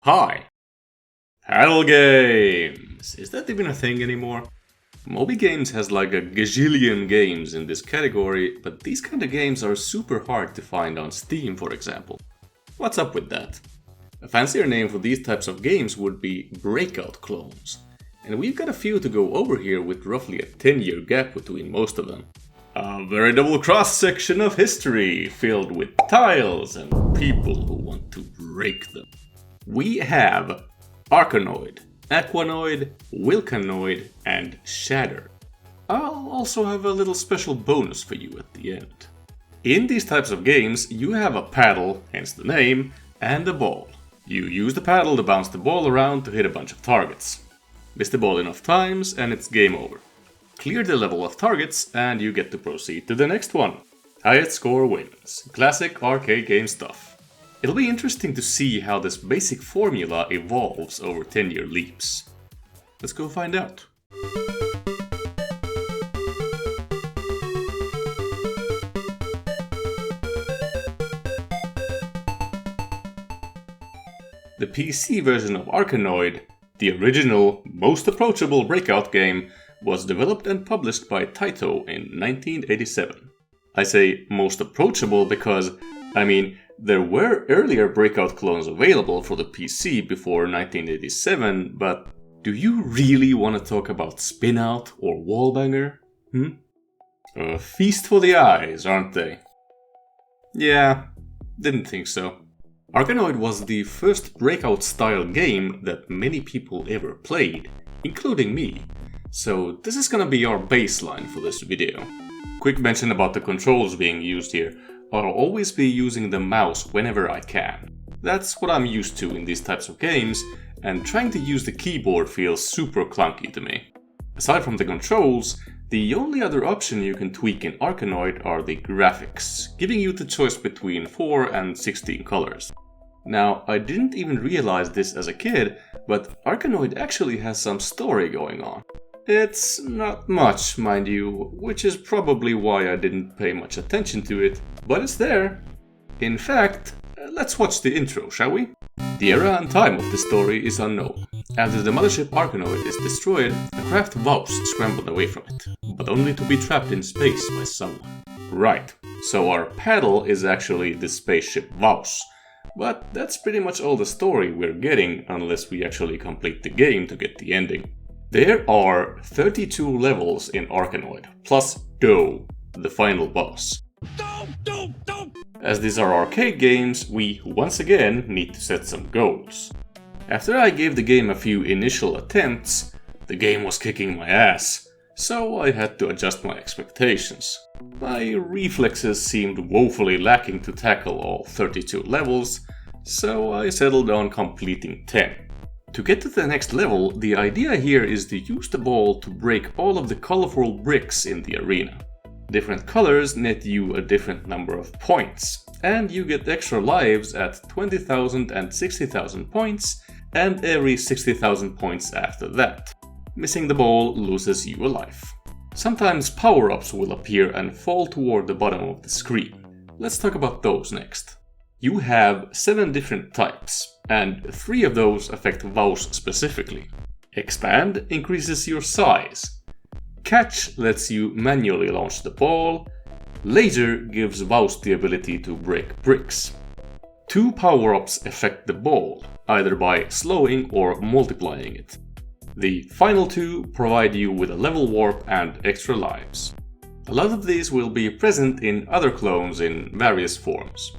Hi! Paddle games! Is that even a thing anymore? Moby Games has like a gazillion games in this category, but these kind of games are super hard to find on Steam, for example. What's up with that? A fancier name for these types of games would be breakout clones. And we've got a few to go over here with roughly a 10-year gap between most of them. A veritable cross-section of history, filled with tiles and people who want to break them. We have Arkanoid, Aquanoid, Wilkanoid, and Shatter. I'll also have a little special bonus for you at the end. In these types of games, you have a paddle, hence the name, and a ball. You use the paddle to bounce the ball around to hit a bunch of targets. Miss the ball enough times and it's game over. Clear the level of targets and you get to proceed to the next one. Highest score wins. Classic arcade game stuff. It'll be interesting to see how this basic formula evolves over 10-year leaps. Let's go find out. The PC version of Arkanoid, the original, most approachable breakout game, was developed and published by Taito in 1987. I say most approachable because, there were earlier breakout clones available for the PC before 1987, but do you really want to talk about Spinout or Wallbanger? A feast for the eyes, aren't they? Yeah, didn't think so. Arkanoid was the first breakout-style game that many people ever played, including me, so this is gonna be our baseline for this video. Quick mention about the controls being used here. I'll always be using the mouse whenever I can. That's what I'm used to in these types of games, and trying to use the keyboard feels super clunky to me. Aside from the controls, the only other option you can tweak in Arkanoid are the graphics, giving you the choice between 4 and 16 colors. Now, I didn't even realize this as a kid, but Arkanoid actually has some story going on. It's not much, mind you, which is probably why I didn't pay much attention to it, but it's there. In fact, let's watch the intro, shall we? The era and time of the story is unknown. After the mothership Arkanoid is destroyed, a craft Vaus scrambled away from it, but only to be trapped in space by someone. Right, so our paddle is actually the spaceship Vaus, but that's pretty much all the story we're getting unless we actually complete the game to get the ending. There are 32 levels in Arkanoid, plus Do, the final boss. As these are arcade games, we once again need to set some goals. After I gave the game a few initial attempts, the game was kicking my ass, so I had to adjust my expectations. My reflexes seemed woefully lacking to tackle all 32 levels, so I settled on completing 10. To get to the next level, the idea here is to use the ball to break all of the colorful bricks in the arena. Different colors net you a different number of points, and you get extra lives at 20,000 and 60,000 points, and every 60,000 points after that. Missing the ball loses you a life. Sometimes power-ups will appear and fall toward the bottom of the screen. Let's talk about those next. You have 7 different types, and 3 of those affect Vaus specifically. Expand increases your size. Catch lets you manually launch the ball. Laser gives Vaus the ability to break bricks. 2 power-ups affect the ball, either by slowing or multiplying it. The final 2 provide you with a level warp and extra lives. A lot of these will be present in other clones in various forms.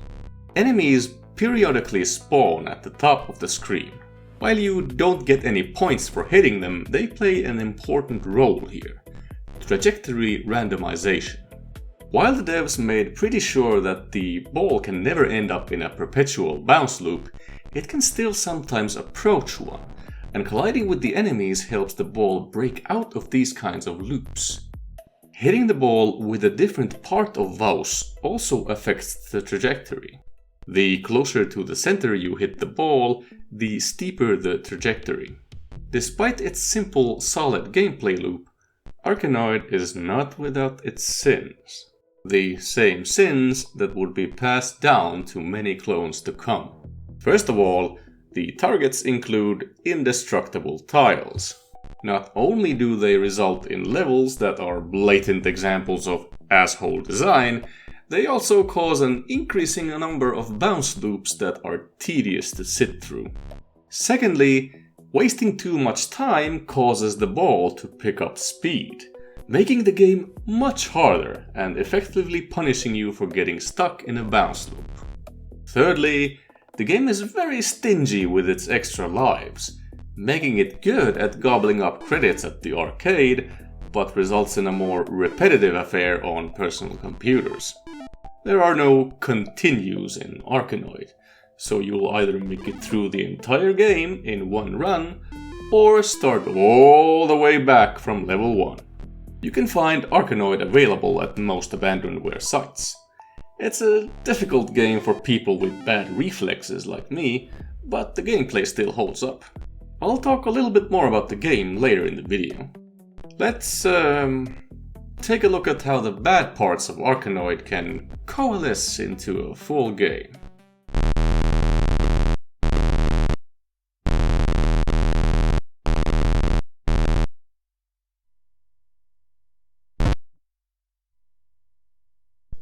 Enemies periodically spawn at the top of the screen. While you don't get any points for hitting them, they play an important role here: trajectory randomization. While the devs made pretty sure that the ball can never end up in a perpetual bounce loop, it can still sometimes approach one, and colliding with the enemies helps the ball break out of these kinds of loops. Hitting the ball with a different part of Vaus also affects the trajectory. The closer to the center you hit the ball, the steeper the trajectory. Despite its simple, solid gameplay loop, Arkanoid is not without its sins. The same sins that would be passed down to many clones to come. First of all, The targets include indestructible tiles. Not only do they result in levels that are blatant examples of asshole design, they also cause an increasing number of bounce loops that are tedious to sit through. Secondly, wasting too much time causes the ball to pick up speed, making the game much harder and effectively punishing you for getting stuck in a bounce loop. Thirdly, the game is very stingy with its extra lives, making it good at gobbling up credits at the arcade, but results in a more repetitive affair on personal computers. There are no continues in Arkanoid, so you'll either make it through the entire game in one run, or start all the way back from level 1. You can find Arkanoid available at most abandonware sites. It's a difficult game for people with bad reflexes like me, but the gameplay still holds up. I'll talk a little bit more about the game later in the video. Let's take a look at how the bad parts of Arkanoid can coalesce into a full game.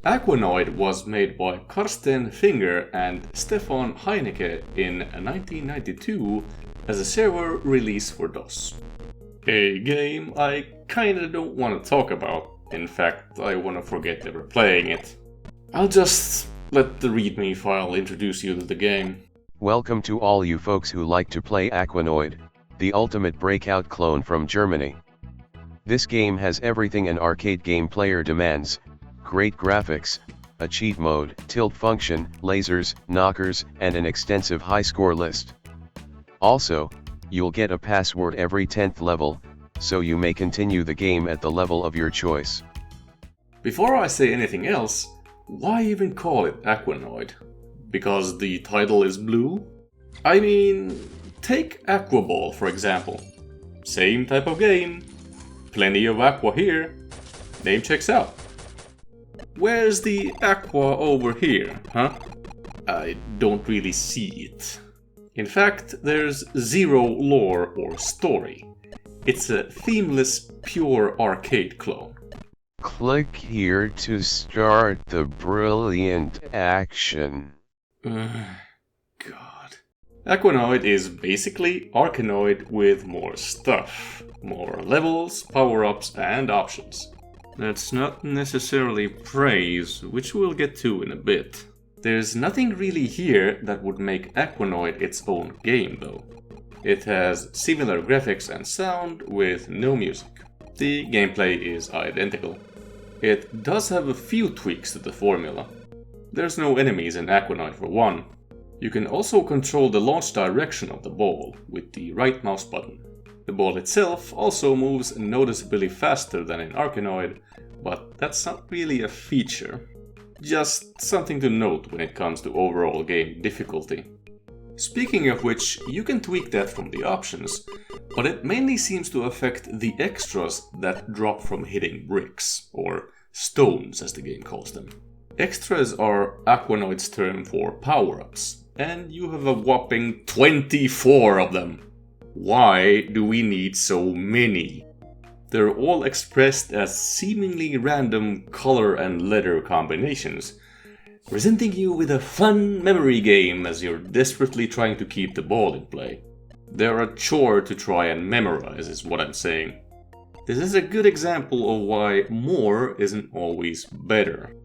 Aquanoid was made by Karsten Finger and Stefan Heinecke in 1992 as a server release for DOS. A game I kinda don't want to talk about. In fact, I want to forget ever playing it. I'll just let the readme file introduce you to the game. Welcome to all you folks who like to play Aquanoid, the ultimate breakout clone from Germany. This game has everything an arcade game player demands: great graphics, a cheat mode, tilt function, lasers, knockers, and an extensive high score list. Also, you'll get a password every 10th level, so you may continue the game at the level of your choice. Before I say anything else, why even call it Aquanoid? Because the title is blue? I mean, take Aqua Ball for example. Same type of game, plenty of aqua here, name checks out. Where's the aqua over here, huh? I don't really see it. In fact, there's zero lore or story. It's a themeless, pure arcade clone. Click here to start the brilliant action. God. Aquanoid is basically Arkanoid with more stuff. More levels, power-ups, and options. That's not necessarily praise, which we'll get to in a bit. There's nothing really here that would make Aquanoid its own game though. It has similar graphics and sound with no music. The gameplay is identical. It does have a few tweaks to the formula. There's no enemies in Aquanoid for one. You can also control the launch direction of the ball with the right mouse button. The ball itself also moves noticeably faster than in Arkanoid, but that's not really a feature. Just something to note when it comes to overall game difficulty. Speaking of which, you can tweak that from the options, but it mainly seems to affect the extras that drop from hitting bricks, or stones as the game calls them. Extras are Aquanoid's term for power-ups, and you have a whopping 24 of them. Why do we need so many? They're all expressed as seemingly random color and letter combinations, presenting you with a fun memory game as you're desperately trying to keep the ball in play. They're a chore to try and memorize, is what I'm saying. This is a good example of why more isn't always better.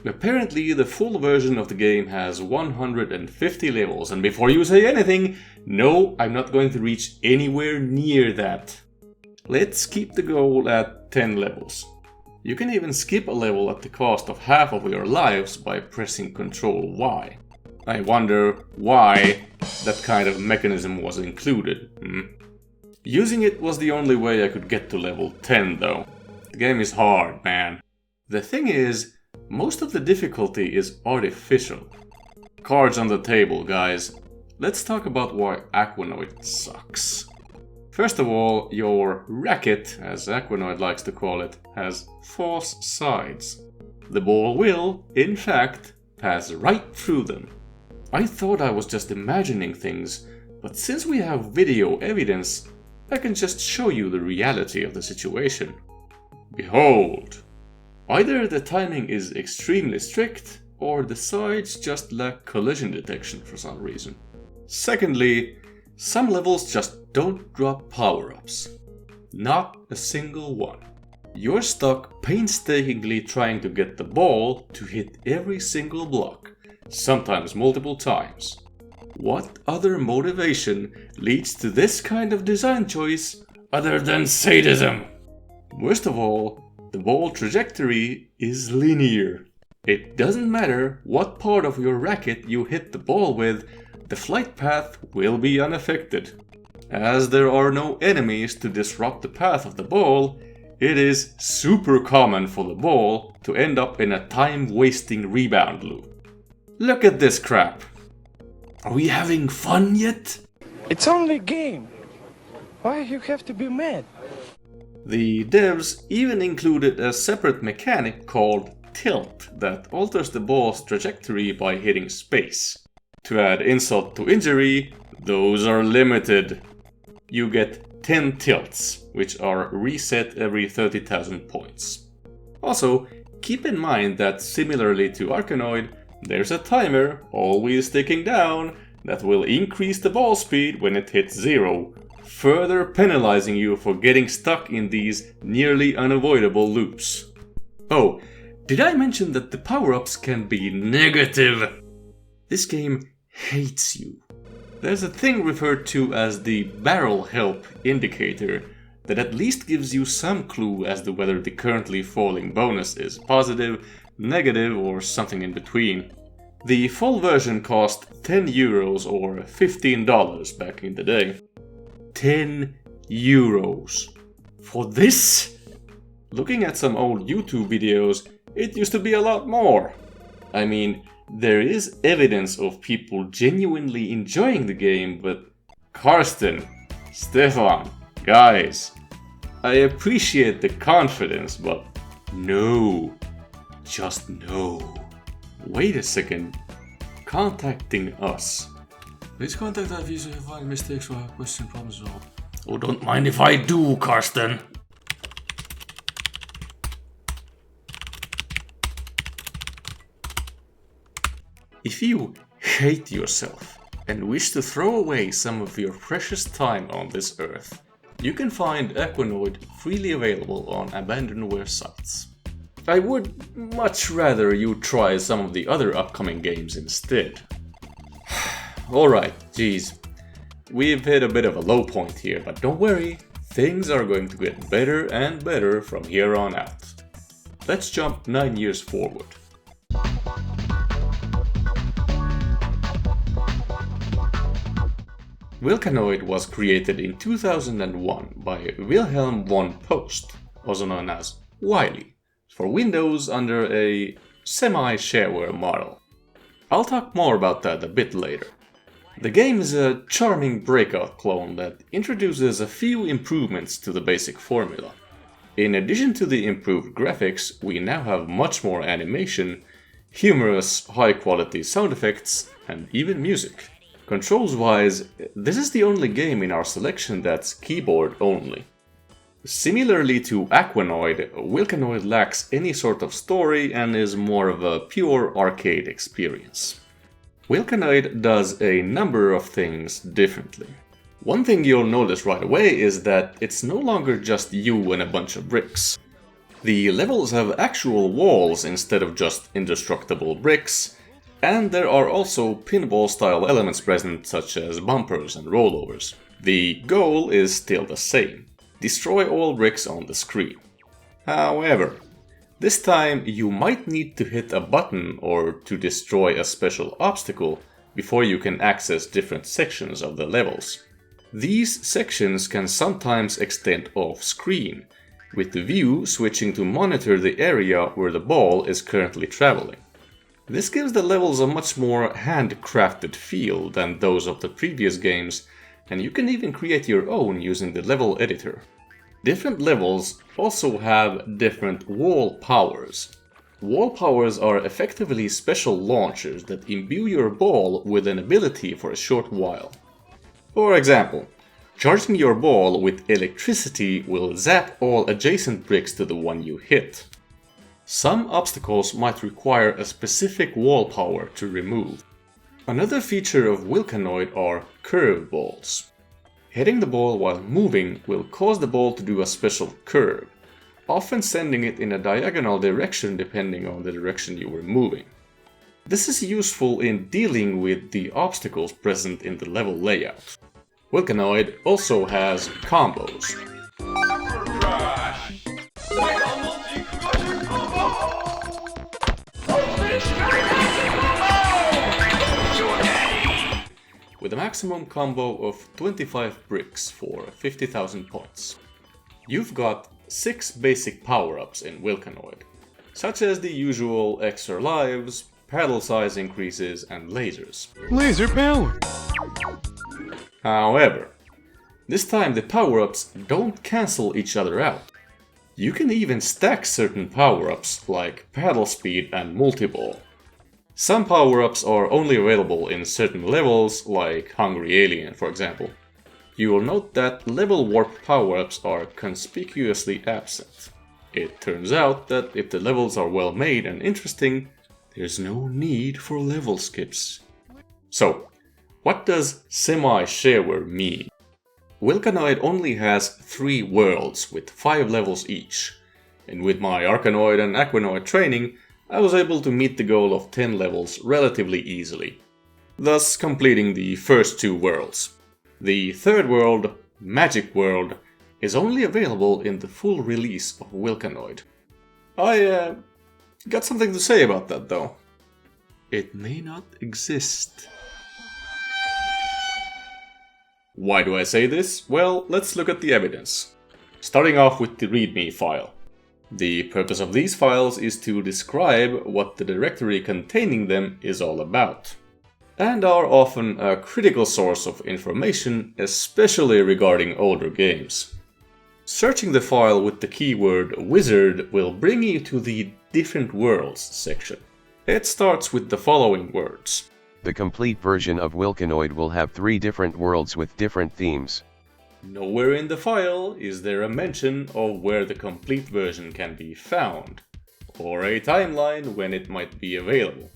Apparently, the full version of the game has 150 levels, and before you say anything, no, I'm not going to reach anywhere near that. Let's keep the goal at 10 levels. You can even skip a level at the cost of half of your lives by pressing Ctrl Y. I wonder why that kind of mechanism was included. Using it was the only way I could get to level 10 though. The game is hard, man. The thing is, most of the difficulty is artificial. Cards on the table, guys. Let's talk about why Aquanoid sucks. First of all, your racket, as Aquanoid likes to call it, has false sides. The ball will, in fact, pass right through them. I thought I was just imagining things, But since we have video evidence, I can just show you the reality of the situation. Behold! Either the timing is extremely strict, or the sides just lack collision detection for some reason. Secondly, some levels just don't drop power-ups. Not a single one. You're stuck painstakingly trying to get the ball to hit every single block, sometimes multiple times. What other motivation leads to this kind of design choice other than sadism? Worst of all, the ball trajectory is linear. It doesn't matter what part of your racket you hit the ball with, the flight path will be unaffected. As there are no enemies to disrupt the path of the ball, it is super common for the ball to end up in a time-wasting rebound loop. Look at this crap. Are we having fun yet? It's only a game. Why you have to be mad? The devs even included a separate mechanic called tilt that alters the ball's trajectory by hitting space. To add insult to injury, those are limited. You get 10 tilts, which are reset every 30,000 points. Also, keep in mind that similarly to Arkanoid, there's a timer, always ticking down, that will increase the ball speed when it hits 0, further penalizing you for getting stuck in these nearly unavoidable loops. Oh, did I mention that the power-ups can be negative? This game hates you. There's a thing referred to as the barrel help indicator that at least gives you some clue as to whether the currently falling bonus is positive, negative, or something in between. The full version cost €10 or $15 back in the day. €10. For this? Looking at some old YouTube videos, it used to be a lot more. I mean, there is evidence of people genuinely enjoying the game, but Karsten, Stefan, guys, I appreciate the confidence, but no. Just no. Wait a second. Contacting us. Please contact us if you find mistakes or have question problems at all. Oh, don't mind if I do, Karsten. If you hate yourself and wish to throw away some of your precious time on this earth, you can find Aquanoid freely available on abandonware sites. I would much rather you try some of the other upcoming games instead. Alright, geez. We've hit a bit of a low point here, but don't worry, things are going to get better and better from here on out. Let's jump 9 years forward. Wilkanoid was created in 2001 by Wilhelm von Post, also known as Wiley, for Windows under a semi-shareware model. I'll talk more about that a bit later. The game is a charming breakout clone that introduces a few improvements to the basic formula. In addition to the improved graphics, we now have much more animation, humorous, high-quality sound effects, and even music. Controls-wise, this is the only game in our selection that's keyboard only. Similarly to Aquanoid, Wilkanoid lacks any sort of story and is more of a pure arcade experience. Wilkanoid does a number of things differently. One thing you'll notice right away is that it's no longer just you and a bunch of bricks. The levels have actual walls instead of just indestructible bricks, and there are also pinball-style elements present such as bumpers and rollovers. The goal is still the same: destroy all bricks on the screen. However, this time you might need to hit a button or to destroy a special obstacle before you can access different sections of the levels. These sections can sometimes extend off-screen, with the view switching to monitor the area where the ball is currently traveling. This gives the levels a much more handcrafted feel than those of the previous games, and you can even create your own using the level editor. Different levels also have different wall powers. Wall powers are effectively special launchers that imbue your ball with an ability for a short while. For example, charging your ball with electricity will zap all adjacent bricks to the one you hit. Some obstacles might require a specific wall power to remove. Another feature of Wilkanoid are curve balls. Hitting the ball while moving will cause the ball to do a special curve, often sending it in a diagonal direction depending on the direction you were moving. This is useful in dealing with the obstacles present in the level layout. Wilkanoid also has combos. With a maximum combo of 25 bricks for 50,000 points. You've got 6 basic power-ups in Wilkanoid, such as the usual extra lives, paddle size increases, and lasers. Laser power! However, this time the power-ups don't cancel each other out. You can even stack certain power-ups like paddle speed and multi-ball. Some power-ups are only available in certain levels, like Hungry Alien for example. You will note that level warp power-ups are conspicuously absent. It turns out that if the levels are well made and interesting, there's no need for level skips. So, what does semi-shareware mean? Wilkanoid only has 3 worlds with 5 levels each, and with my Arkanoid and Aquanoid training, I was able to meet the goal of 10 levels relatively easily, thus completing the first 2 worlds. The third world, Magic World, is only available in the full release of Wilkanoid. I got something to say about that though. It may not exist. Why do I say this? Well, let's look at the evidence. Starting off with the README file. The purpose of these files is to describe what the directory containing them is all about, and are often a critical source of information, especially regarding older games. Searching the file with the keyword wizard will bring you to the different worlds section. It starts with the following words. The complete version of Wilkanoid will have 3 different worlds with different themes. Nowhere in the file is there a mention of where the complete version can be found, or a timeline when it might be available.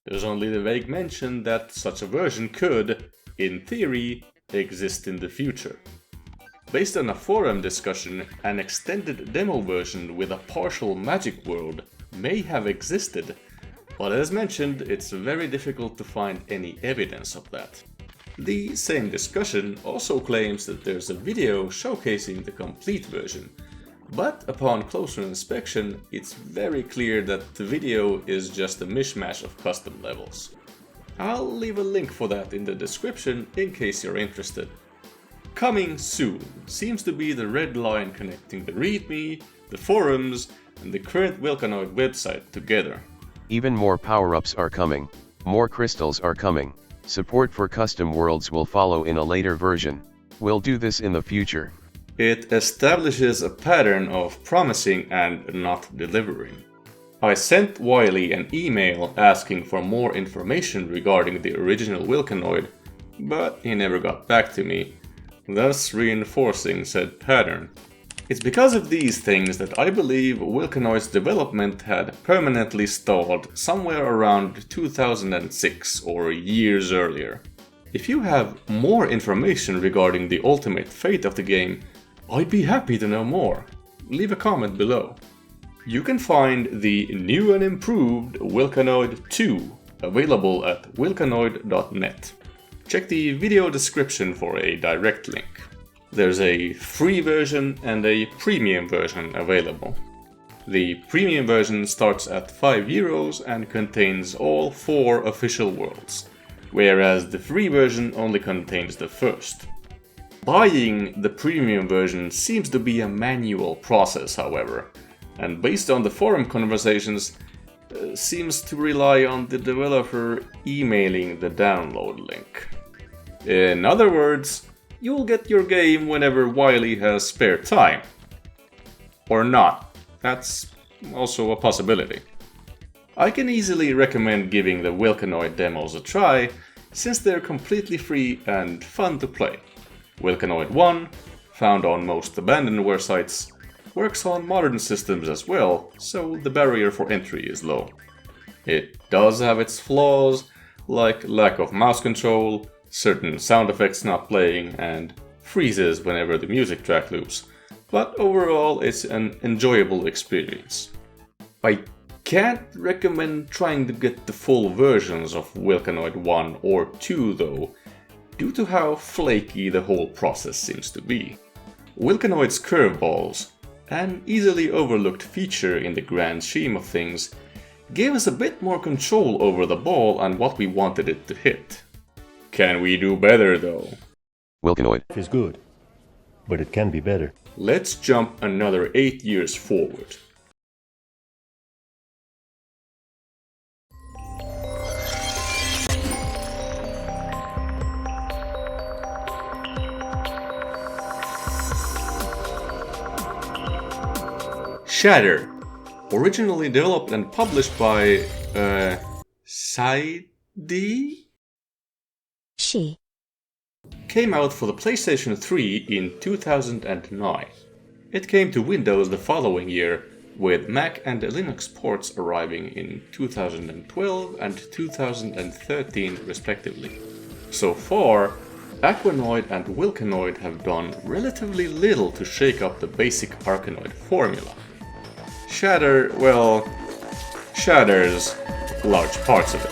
There's only the vague mention that such a version could, in theory, exist in the future. Based on a forum discussion, an extended demo version with a partial magic world may have existed, but as mentioned, it's very difficult to find any evidence of that. The same discussion also claims that there's a video showcasing the complete version, but upon closer inspection, it's very clear that the video is just a mishmash of custom levels. I'll leave a link for that in the description in case you're interested. Coming soon seems to be the red line connecting the README, the forums, and the current Wilkanoid website together. Even more power-ups are coming, more crystals are coming. Support for custom worlds will follow in a later version. We'll do this in the future. It establishes a pattern of promising and not delivering. I sent Wiley an email asking for more information regarding the original Wilkanoid, but he never got back to me, thus reinforcing said pattern. It's because of these things that I believe Wilkanoid's development had permanently stalled somewhere around 2006 or years earlier. If you have more information regarding the ultimate fate of the game, I'd be happy to know more. Leave a comment below. You can find the new and improved Wilkanoid 2 available at wilkanoid.net. Check the video description for a direct link. There's a free version and a premium version available. The premium version starts at €5 and contains all 4 official worlds, whereas the free version only contains the first. Buying the premium version seems to be a manual process, however, and based on the forum conversations, seems to rely on the developer emailing the download link. In other words, you'll get your game whenever Wiley has spare time. Or not. That's also a possibility. I can easily recommend giving the Wilkanoid demos a try, since they're completely free and fun to play. Wilkanoid 1, found on most abandonware sites, works on modern systems as well, so the barrier for entry is low. It does have its flaws, like lack of mouse control, certain sound effects not playing, and freezes whenever the music track loops, but overall it's an enjoyable experience. I can't recommend trying to get the full versions of Wilkanoid 1 or 2 though, due to how flaky the whole process seems to be. Wilkanoid's curveballs, an easily overlooked feature in the grand scheme of things, gave us a bit more control over the ball and what we wanted it to hit. Can we do better though? Wilkanoid is good, but it can be better. Let's jump another 8 years forward. Shatter, originally developed and published by She came out for the PlayStation 3 in 2009. It came to Windows the following year, with Mac and Linux ports arriving in 2012 and 2013 respectively. So far, Aquanoid and Wilkanoid have done relatively little to shake up the basic Arkanoid formula. Shatter, well, shatters large parts of it.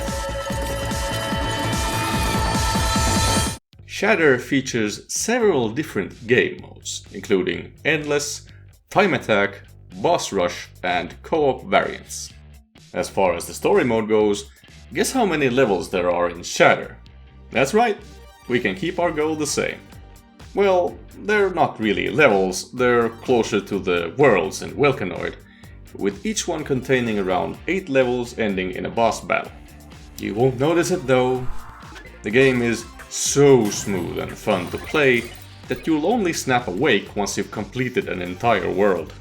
Shatter features several different game modes, including Endless, Time Attack, Boss Rush, and co-op variants. As far as the story mode goes, guess how many levels there are in Shatter? That's right, we can keep our goal the same. Well, they're not really levels, they're closer to the worlds in Wilkanoid, with each one containing around 8 levels ending in a boss battle. You won't notice it though. The game is so smooth and fun to play that you'll only snap awake once you've completed an entire world.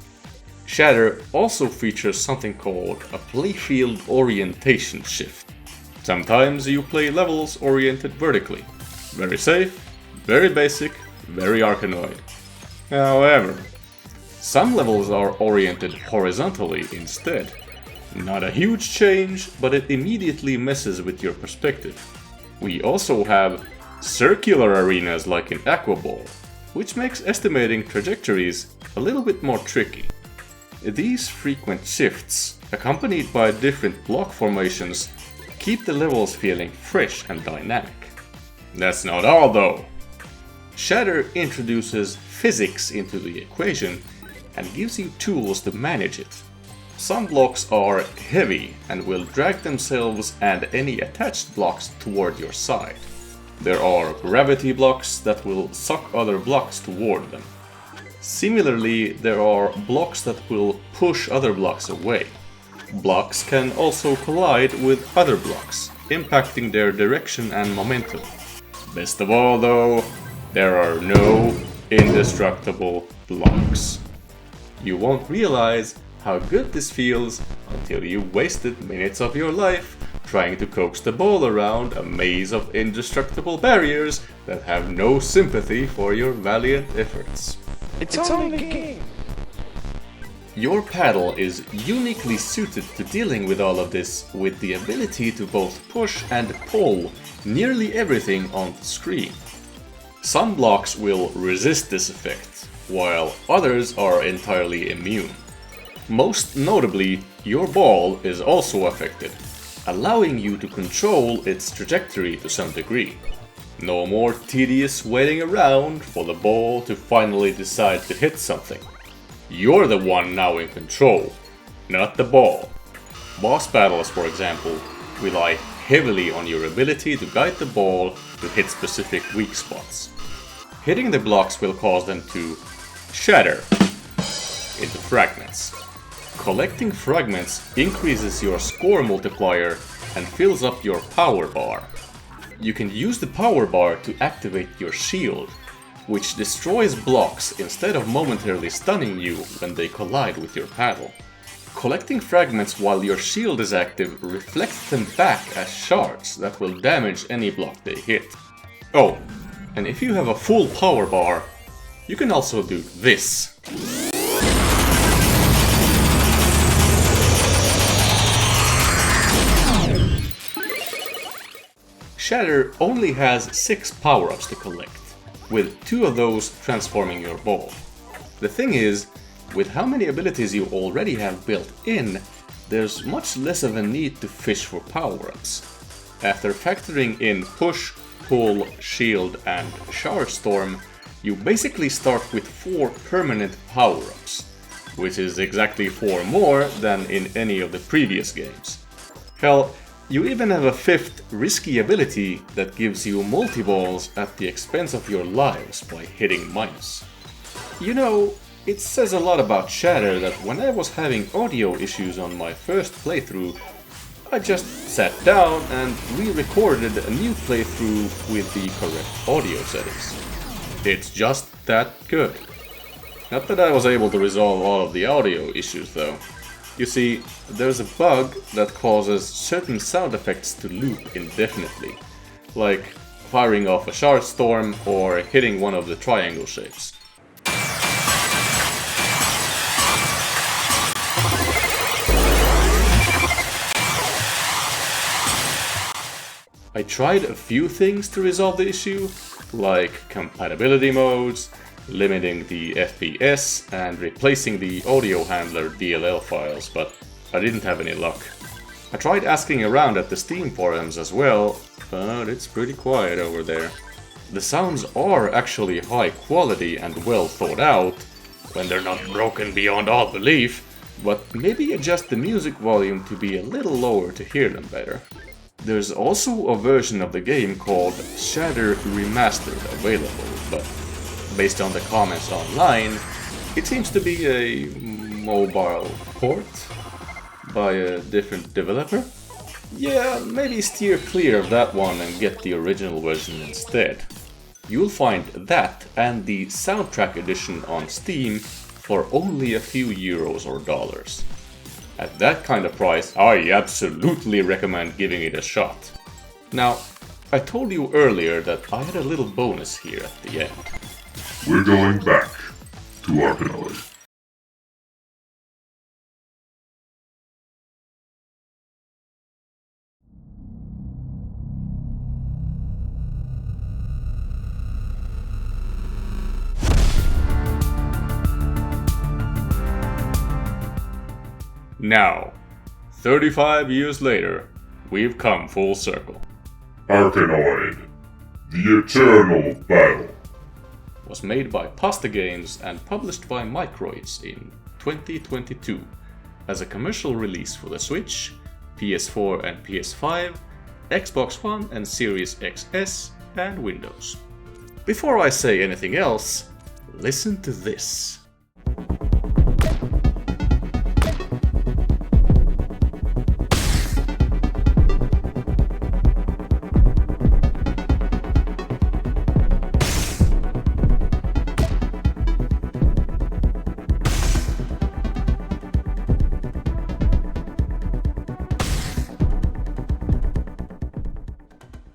Shatter also features something called a playfield orientation shift. Sometimes you play levels oriented vertically. Very safe, very basic, very Arkanoid. However, some levels are oriented horizontally instead. Not a huge change, but it immediately messes with your perspective. We also have circular arenas like in Aquaball, which makes estimating trajectories a little bit more tricky. These frequent shifts, accompanied by different block formations, keep the levels feeling fresh and dynamic. That's not all though. Shatter introduces physics into the equation and gives you tools to manage it. Some blocks are heavy and will drag themselves and any attached blocks toward your side. There are gravity blocks that will suck other blocks toward them. Similarly, there are blocks that will push other blocks away. Blocks can also collide with other blocks, impacting their direction and momentum. Best of all though, there are no indestructible blocks. You won't realize how good this feels until you've wasted minutes of your life trying to coax the ball around a maze of indestructible barriers that have no sympathy for your valiant efforts. It's only a game. Your paddle is uniquely suited to dealing with all of this, with the ability to both push and pull nearly everything on the screen. Some blocks will resist this effect, while others are entirely immune. Most notably, your ball is also affected, allowing you to control its trajectory to some degree. No more tedious waiting around for the ball to finally decide to hit something. You're the one now in control, not the ball. Boss battles, for example, rely heavily on your ability to guide the ball to hit specific weak spots. Hitting the blocks will cause them to shatter into fragments. Collecting fragments increases your score multiplier and fills up your power bar. You can use the power bar to activate your shield, which destroys blocks instead of momentarily stunning you when they collide with your paddle. Collecting fragments while your shield is active reflects them back as shards that will damage any block they hit. Oh, and if you have a full power bar, you can also do this. Shatter only has 6 power-ups to collect, with 2 of those transforming your ball. The thing is, with how many abilities you already have built in, there's much less of a need to fish for power-ups. After factoring in push, pull, shield and shower storm, you basically start with 4 permanent power-ups, which is exactly 4 more than in any of the previous games. Hell, you even have a 5th risky ability that gives you multi-balls at the expense of your lives by hitting minus. You know, it says a lot about Shatter that when I was having audio issues on my first playthrough, I just sat down and re-recorded a new playthrough with the correct audio settings. It's just that good. Not that I was able to resolve all of the audio issues though. You see, there's a bug that causes certain sound effects to loop indefinitely, like firing off a shard storm or hitting one of the triangle shapes. I tried a few things to resolve the issue, like compatibility modes, limiting the FPS and replacing the audio handler DLL files, but I didn't have any luck. I tried asking around at the Steam forums as well, but it's pretty quiet over there. The sounds are actually high quality and well thought out, when they're not broken beyond all belief, but maybe adjust the music volume to be a little lower to hear them better. There's also a version of the game called Shatter Remastered available, but based on the comments online, it seems to be a mobile port by a different developer. Yeah, maybe steer clear of that one and get the original version instead. You'll find that and the soundtrack edition on Steam for only a few euros or dollars. At that kind of price, I absolutely recommend giving it a shot. Now, I told you earlier that I had a little bonus here at the end. We're going back to Arkanoid. Now, 35 years later, we've come full circle. Arkanoid, the Eternal Battle, was made by Pasta Games and published by Microids in 2022 as a commercial release for the Switch, PS4 and PS5, Xbox One and Series XS, and Windows. Before I say anything else, listen to this.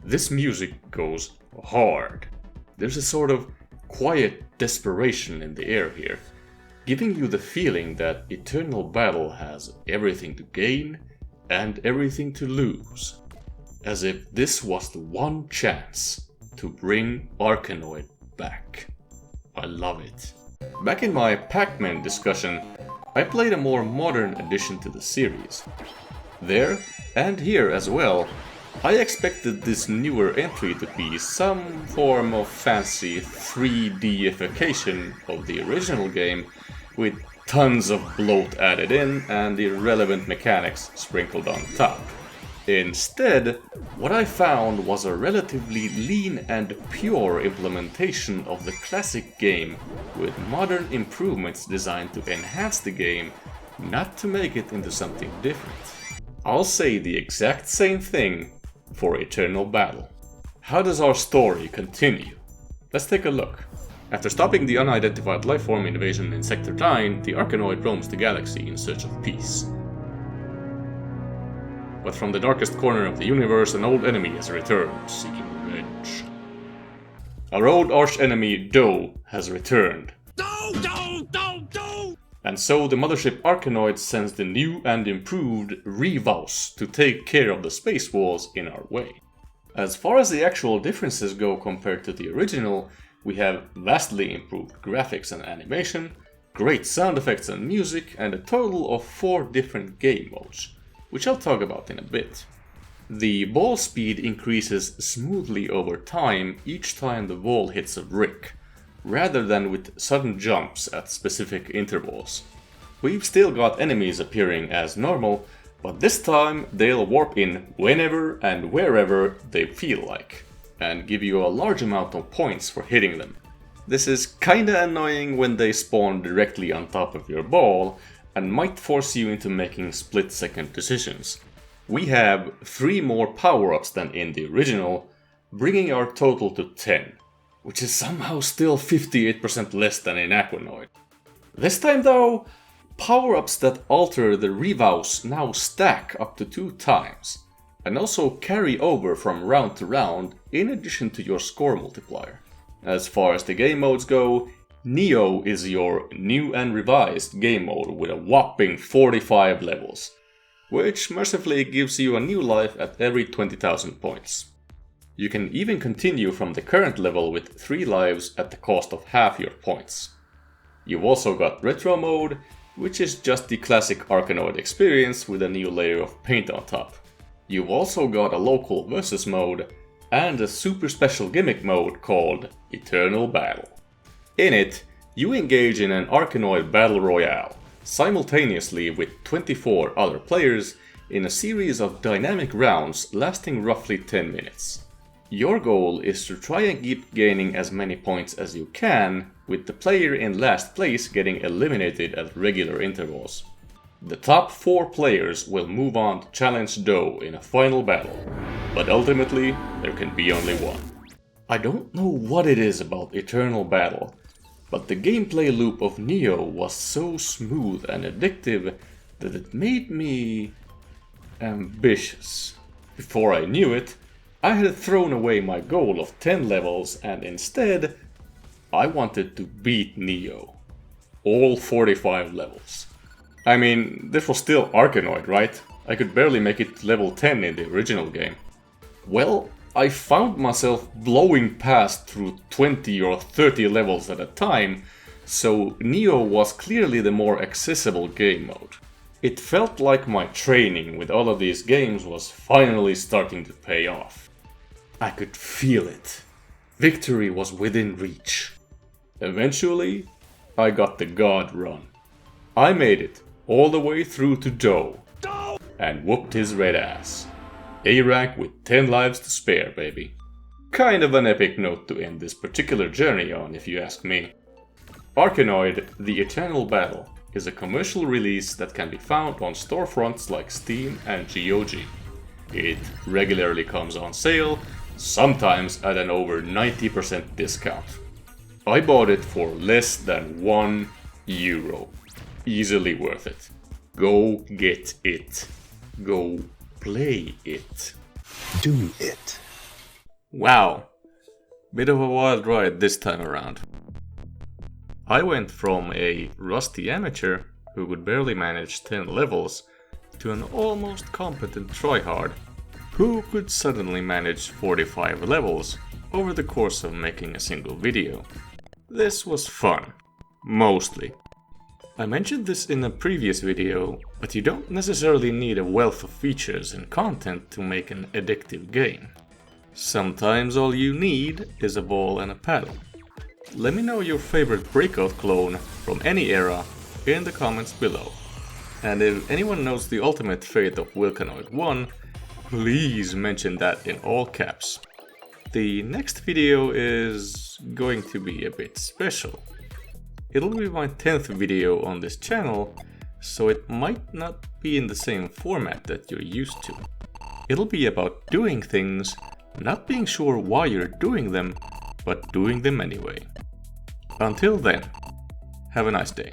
This music goes hard. There's a sort of quiet desperation in the air here, giving you the feeling that Eternal Battle has everything to gain and everything to lose. As if this was the one chance to bring Arkanoid back. I love it. Back in my Pac-Man discussion, I played a more modern addition to the series. There, and here as well, I expected this newer entry to be some form of fancy 3D-ification of the original game, with tons of bloat added in and irrelevant mechanics sprinkled on top. Instead, what I found was a relatively lean and pure implementation of the classic game, with modern improvements designed to enhance the game, not to make it into something different. I'll say the exact same thing for Eternal Battle. How does our story continue? Let's take a look. After stopping the unidentified lifeform invasion in Sector 9, the Arkanoid roams the galaxy in search of peace. But from the darkest corner of the universe, an old enemy has returned, seeking revenge. Our old arch-enemy, Doe, has returned. And so the mothership Arkanoid sends the new and improved Revaus to take care of the space walls in our way. As far as the actual differences go compared to the original, we have vastly improved graphics and animation, great sound effects and music, and a total of 4 different game modes, which I'll talk about in a bit. The ball speed increases smoothly over time each time the ball hits a brick, rather than with sudden jumps at specific intervals. We've still got enemies appearing as normal, but this time they'll warp in whenever and wherever they feel like, and give you a large amount of points for hitting them. This is kinda annoying when they spawn directly on top of your ball, and might force you into making split-second decisions. We have 3 more power-ups than in the original, bringing our total to 10, which is somehow still 58% less than in Aquanoid. This time though, power-ups that alter the Revaus now stack up to 2 times, and also carry over from round to round in addition to your score multiplier. As far as the game modes go, Neo is your new and revised game mode with a whopping 45 levels, which mercifully gives you a new life at every 20,000 points. You can even continue from the current level with 3 lives at the cost of half your points. You've also got Retro mode, which is just the classic Arkanoid experience with a new layer of paint on top. You've also got a local versus mode and a super special gimmick mode called Eternal Battle. In it, you engage in an Arkanoid battle royale, simultaneously with 24 other players in a series of dynamic rounds lasting roughly 10 minutes. Your goal is to try and keep gaining as many points as you can, with the player in last place getting eliminated at regular intervals. The top 4 players will move on to challenge Doe in a final battle, but ultimately there can be only one. I don't know what it is about Eternal Battle, but the gameplay loop of Neo was so smooth and addictive that it made me ambitious. Before I knew it, I had thrown away my goal of 10 levels and instead, I wanted to beat Neo. All 45 levels. I mean, this was still Arkanoid, right? I could barely make it to level 10 in the original game. Well, I found myself blowing past through 20 or 30 levels at a time, so Neo was clearly the more accessible game mode. It felt like my training with all of these games was finally starting to pay off. I could feel it. Victory was within reach. Eventually, I got the God run. I made it all the way through to Doe and whooped his red ass. A rank with 10 lives to spare, baby. Kind of an epic note to end this particular journey on, if you ask me. Arkanoid: The Eternal Battle is a commercial release that can be found on storefronts like Steam and GOG. It regularly comes on sale, sometimes at an over 90% discount. I bought it for less than €1. Easily worth it. Go get it. Go play it. Do it. Wow. Bit of a wild ride this time around. I went from a rusty amateur who could barely manage 10 levels to an almost competent tryhard who could suddenly manage 45 levels over the course of making a single video. This was fun. Mostly. I mentioned this in a previous video, but you don't necessarily need a wealth of features and content to make an addictive game. Sometimes all you need is a ball and a paddle. Let me know your favorite Breakout clone from any era in the comments below. And if anyone knows the ultimate fate of Wilkanoid 1, please mention that in all caps. The next video is going to be a bit special. It'll be my 10th video on this channel, so it might not be in the same format that you're used to. It'll be about doing things, not being sure why you're doing them, but doing them anyway. Until then, have a nice day.